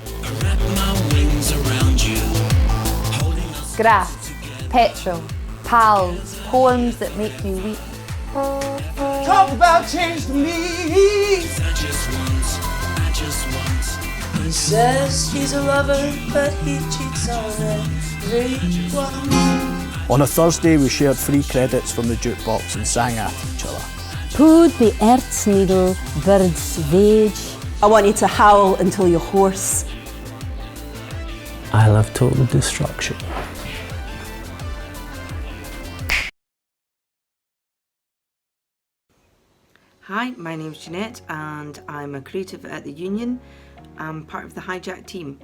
Grass, petrol, pals, poems that make me weep. Talk about change to me. He says he's a lover, but he cheats on everyone. On a Thursday, we shared free credits from the jukebox and sang at each other. Pulled the earth's needle, bird's vage. I want you to howl until you're hoarse. I love total destruction. Hi, my name's Jeanette and I'm a creative at the Union. I'm part of the Hijack team.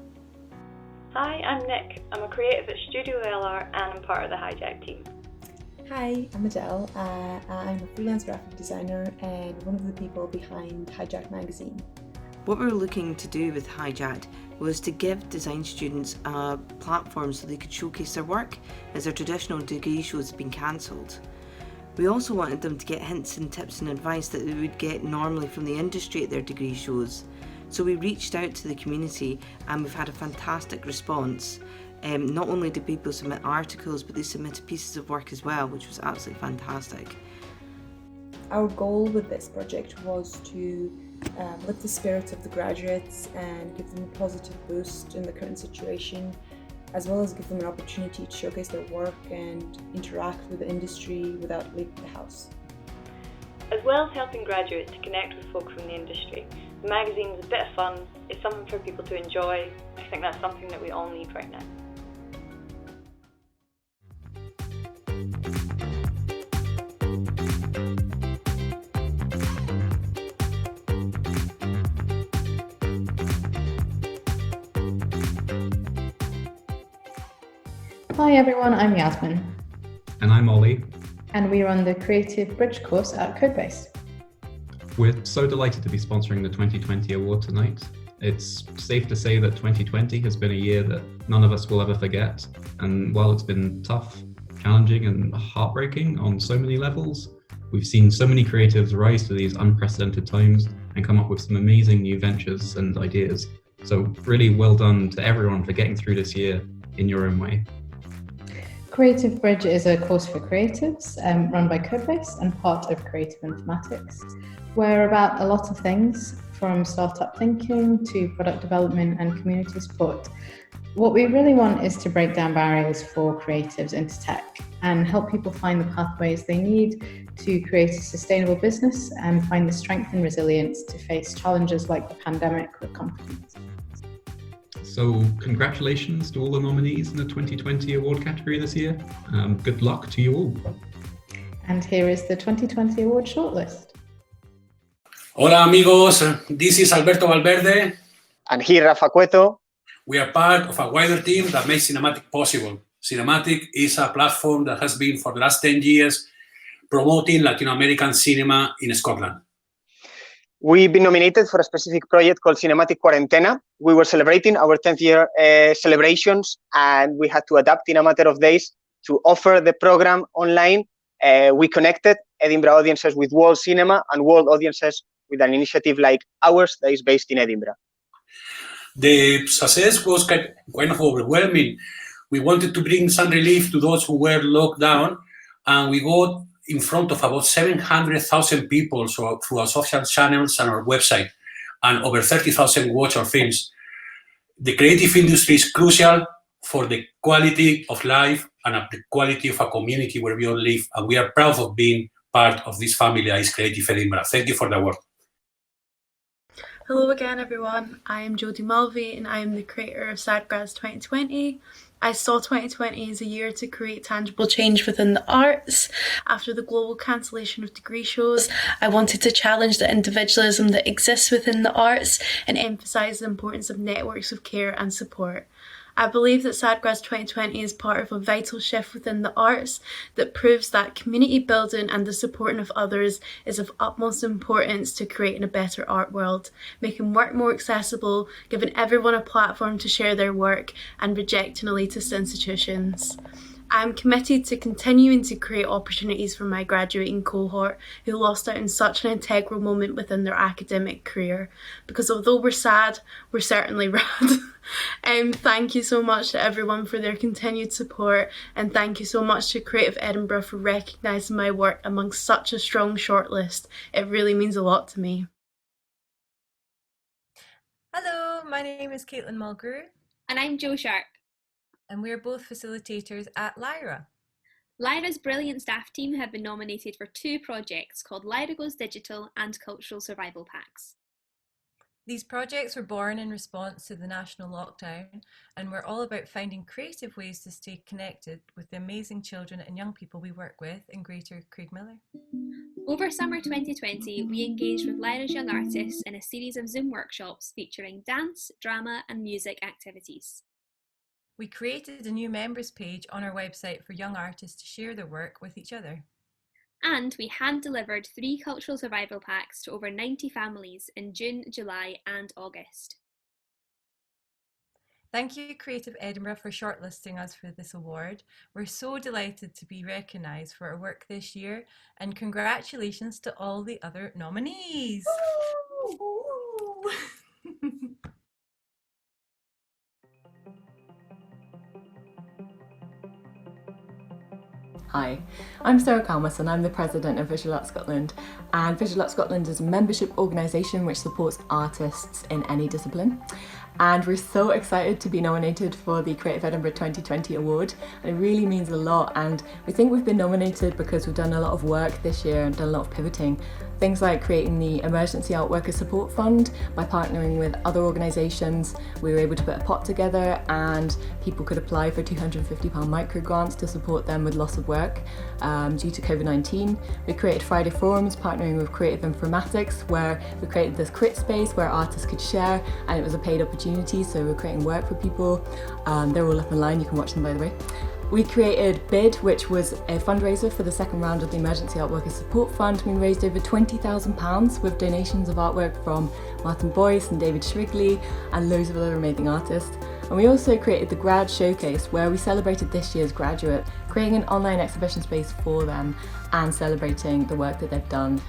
Hi, I'm Nick. I'm a creative at Studio LR and I'm part of the Hijack team. Hi, I'm Adele. I'm a freelance graphic designer and one of the people behind Hijack magazine. What we were looking to do with Hijack was to give design students a platform so they could showcase their work as their traditional degree shows have been cancelled. We also wanted them to get hints and tips and advice that they would get normally from the industry at their degree shows. So we reached out to the community and we've had a fantastic response. Not only did people submit articles, but they submitted pieces of work as well, which was absolutely fantastic. Our goal with this project was to lift the spirits of the graduates and give them a positive boost in the current situation, as well as give them an opportunity to showcase their work and interact with the industry without leaving the house. As well as helping graduates to connect with folk from the industry, the magazine is a bit of fun, it's something for people to enjoy. I think that's something that we all need right now. Hi everyone, I'm Yasmin. And I'm Ollie. And we run the Creative Bridge course at Codebase. We're so delighted to be sponsoring the 2020 award tonight. It's safe to say that 2020 has been a year that none of us will ever forget. And while it's been tough, challenging and heartbreaking on so many levels, we've seen so many creatives rise to these unprecedented times and come up with some amazing new ventures and ideas. So really well done to everyone for getting through this year in your own way. Creative Bridge is a course for creatives run by Codebase and part of Creative Informatics. We're about a lot of things, from startup thinking to product development and community support. What we really want is to break down barriers for creatives into tech and help people find the pathways they need to create a sustainable business and find the strength and resilience to face challenges like the pandemic with confidence. So congratulations to all the nominees in the 2020 award category this year. Good luck to you all. And here is the 2020 award shortlist. Hola amigos, this is Alberto Valverde. And here Rafa Cueto. We are part of a wider team that makes Cinematic possible. Cinematic is a platform that has been for the last 10 years promoting Latin American cinema in Scotland. We've been nominated for a specific project called Cinematic Quarentena. We were celebrating our 10th year celebrations and we had to adapt in a matter of days to offer the program online. We connected Edinburgh audiences with world cinema and world audiences with an initiative like ours that is based in Edinburgh. The success was kind of overwhelming. We wanted to bring some relief to those who were locked down, and we got in front of about 700,000 people through our social channels and our website, and over 30,000 watch our films. The creative industry is crucial for the quality of life and the quality of a community where we all live, and we are proud of being part of this family that is Creative Edinburgh. Thank you for the work. Hello again, everyone. I am Jodie Mulvey, and I am the creator of SADGRADS 2020. I saw 2020 as a year to create tangible change within the arts. After the global cancellation of degree shows, I wanted to challenge the individualism that exists within the arts and emphasise the importance of networks of care and support. I believe that SADGRADS 2020 is part of a vital shift within the arts that proves that community building and the supporting of others is of utmost importance to creating a better art world, making work more accessible, giving everyone a platform to share their work, and rejecting elitist institutions. I am committed to continuing to create opportunities for my graduating cohort who lost out in such an integral moment within their academic career, because although we're sad, we're certainly rad. Thank you so much to everyone for their continued support, and thank you so much to Creative Edinburgh for recognising my work amongst such a strong shortlist. It really means a lot to me. Hello, my name is Caitlin Mulgrew. And I'm Jo Sharp. And we're both facilitators at Lyra. Lyra's brilliant staff team have been nominated for 2 projects called Lyra Goes Digital and Cultural Survival Packs. These projects were born in response to the national lockdown, and we're all about finding creative ways to stay connected with the amazing children and young people we work with in Greater Craigmillar. Over summer 2020, we engaged with Lyra's young artists in a series of Zoom workshops featuring dance, drama and music activities. We created a new members page on our website for young artists to share their work with each other. And we hand-delivered 3 cultural survival packs to over 90 families in June, July and August. Thank you, Creative Edinburgh, for shortlisting us for this award. We're so delighted to be recognised for our work this year, and congratulations to all the other nominees. Hi, I'm Sarah Kalmus and I'm the President of Visual Arts Scotland, and Visual Arts Scotland is a membership organisation which supports artists in any discipline, and we're so excited to be nominated for the Creative Edinburgh 2020 award. It really means a lot, and we think we've been nominated because we've done a lot of work this year and done a lot of pivoting. Things like creating the Emergency Art Worker Support Fund. By partnering with other organisations, we were able to put a pot together and people could apply for £250 micro grants to support them with loss of work due to COVID-19. We created Friday Forums, partnering with Creative Informatics, where we created this crit space where artists could share, and it was a paid opportunity, so we're creating work for people. They're all up online, you can watch them by the way. We created BID, which was a fundraiser for the second round of the Emergency Art Worker Support Fund. We raised over £20,000 with donations of artwork from Martin Boyce and David Shrigley and loads of other amazing artists. And we also created the Grad Showcase, where we celebrated this year's graduate, creating an online exhibition space for them and celebrating the work that they've done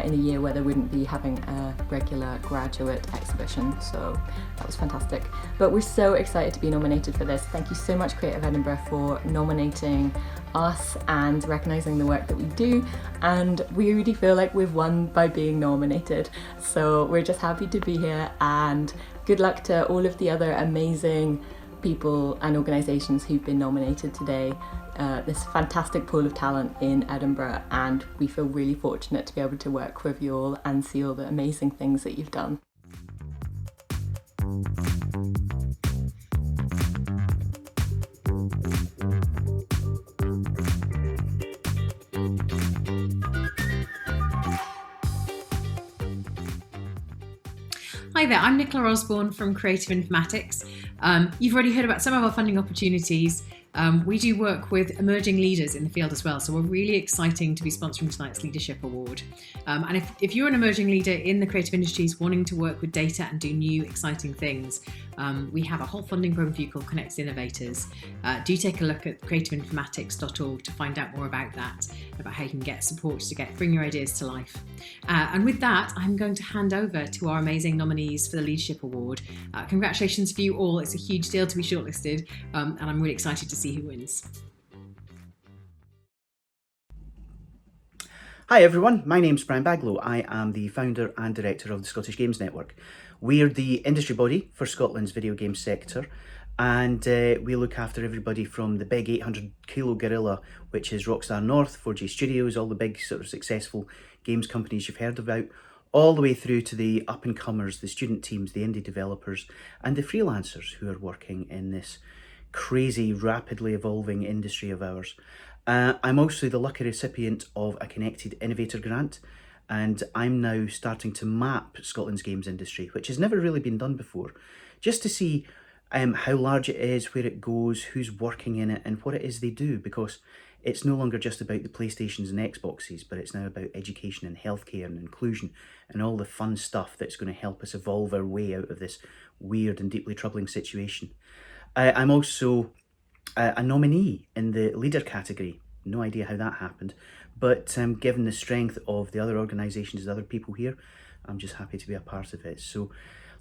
in a year where they wouldn't be having a regular graduate exhibition. So that was fantastic. But we're so excited to be nominated for this. Thank you so much, Creative Edinburgh, for nominating us and recognising the work that we do. And we really feel like we've won by being nominated. So we're just happy to be here, and good luck to all of the other amazing people and organisations who've been nominated today. This fantastic pool of talent in Edinburgh, and we feel really fortunate to be able to work with you all and see all the amazing things that you've done. Hi there, I'm Nicola Osborne from Creative Informatics. You've already heard about some of our funding opportunities, We do work with emerging leaders in the field as well, so we're really exciting to be sponsoring tonight's Leadership Award. And if you're an emerging leader in the creative industries wanting to work with data and do new exciting things, we have a whole funding program for you called Connect Innovators. Do take a look at creativeinformatics.org to find out more about that, about how you can get support to bring your ideas to life. And with that, I'm going to hand over to our amazing nominees for the Leadership Award. Congratulations for you all. It's a huge deal to be shortlisted, and I'm really excited to see who wins. Hi everyone, my name's Brian Baglow. I am the founder and director of the Scottish Games Network. We're the industry body for Scotland's video game sector, and we look after everybody from the big 800 kilo gorilla, which is Rockstar North, 4G Studios, all the big sort of successful games companies you've heard about, all the way through to the up-and-comers, the student teams, the indie developers, and the freelancers who are working in this crazy, rapidly evolving industry of ours. I'm also the lucky recipient of a Connected Innovator grant, and I'm now starting to map Scotland's games industry, which has never really been done before, just to see how large it is, where it goes, who's working in it, and what it is they do, because it's no longer just about the PlayStations and Xboxes, but it's now about education and healthcare and inclusion and all the fun stuff that's going to help us evolve our way out of this weird and deeply troubling situation. I'm also a nominee in the leader category. No idea how that happened, but given the strength of the other organisations, the other people here, I'm just happy to be a part of it. So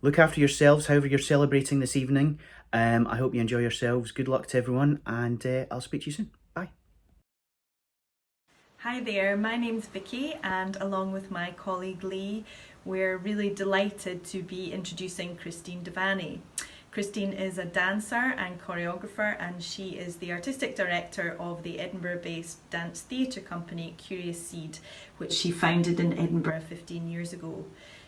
look after yourselves, however you're celebrating this evening. I hope you enjoy yourselves. Good luck to everyone, and I'll speak to you soon. Bye. Hi there, my name's Vicky, and along with my colleague Lee, we're really delighted to be introducing Christine Devaney. Christine is a dancer and choreographer, and she is the artistic director of the Edinburgh-based dance theatre company Curious Seed, which she founded in Edinburgh 15 years ago.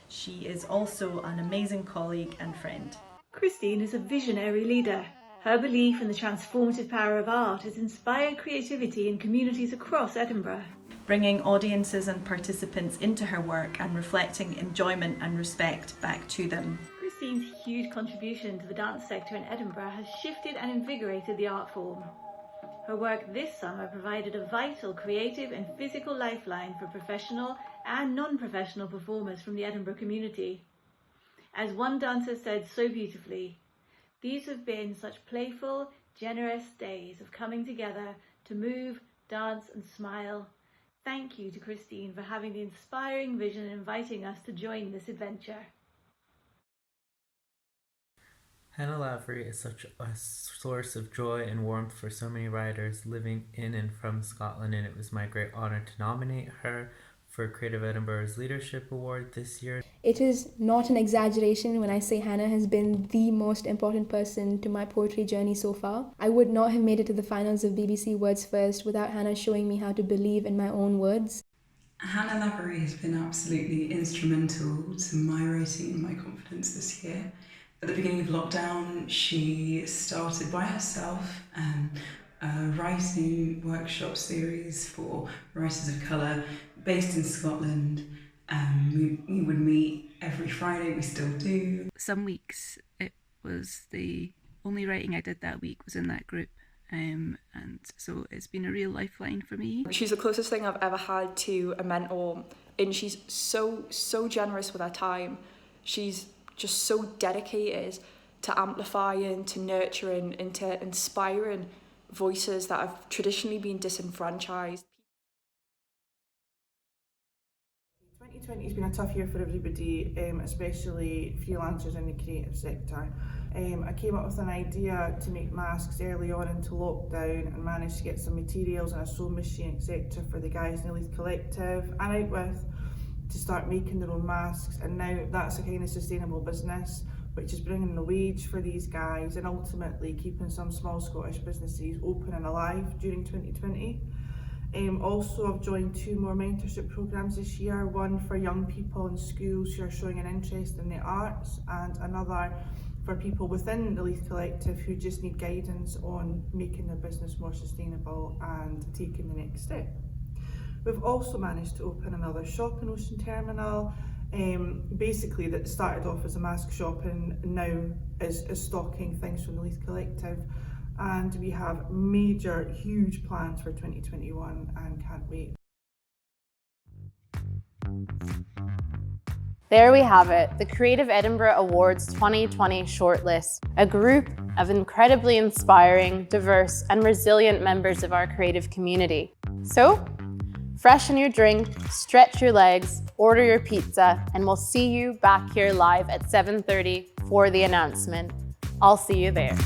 She is also an amazing colleague and friend. Christine is a visionary leader. Her belief in the transformative power of art has inspired creativity in communities across Edinburgh, bringing audiences and participants into her work and reflecting enjoyment and respect back to them. Christine's huge contribution to the dance sector in Edinburgh has shifted and invigorated the art form. Her work this summer provided a vital creative and physical lifeline for professional and non-professional performers from the Edinburgh community. As one dancer said so beautifully, "These have been such playful, generous days of coming together to move, dance and smile. Thank you to Christine for having the inspiring vision and inviting us to join this adventure." Hannah Lavery is such a source of joy and warmth for so many writers living in and from Scotland, and it was my great honour to nominate her for Creative Edinburgh's Leadership Award this year. It is not an exaggeration when I say Hannah has been the most important person to my poetry journey so far. I would not have made it to the finals of BBC Words First without Hannah showing me how to believe in my own words. Hannah Lavery has been absolutely instrumental to my writing and my confidence this year. At the beginning of lockdown, she started by herself a writing workshop series for writers of colour based in Scotland. We would meet every Friday, we still do. Some weeks it was the only writing I did that week was in that group. And so it's been a real lifeline for me. She's the closest thing I've ever had to a mentor, and she's so generous with her time. She's just so dedicated to amplifying, to nurturing and to inspiring voices that have traditionally been disenfranchised. 2020 has been a tough year for everybody, especially freelancers in the creative sector. I came up with an idea to make masks early on into lockdown and managed to get some materials and a sewing machine, etc. for the guys in the Leith Collective and out with to start making their own masks, and now that's a kind of sustainable business which is bringing a wage for these guys and ultimately keeping some small Scottish businesses open and alive during 2020. Also, I've joined 2 more mentorship programmes this year, one for young people in schools who are showing an interest in the arts, and another for people within the Leith Collective who just need guidance on making their business more sustainable and taking the next step. We've also managed to open another shop in Ocean Terminal, basically that started off as a mask shop and now is stocking things from the Leith Collective. and we have major, huge plans for 2021 and can't wait. There we have it, the Creative Edinburgh Awards 2020 shortlist, a group of incredibly inspiring, diverse and resilient members of our creative community. So, freshen your drink, stretch your legs, order your pizza, and we'll see you back here live at 7:30 for the announcement. I'll see you there.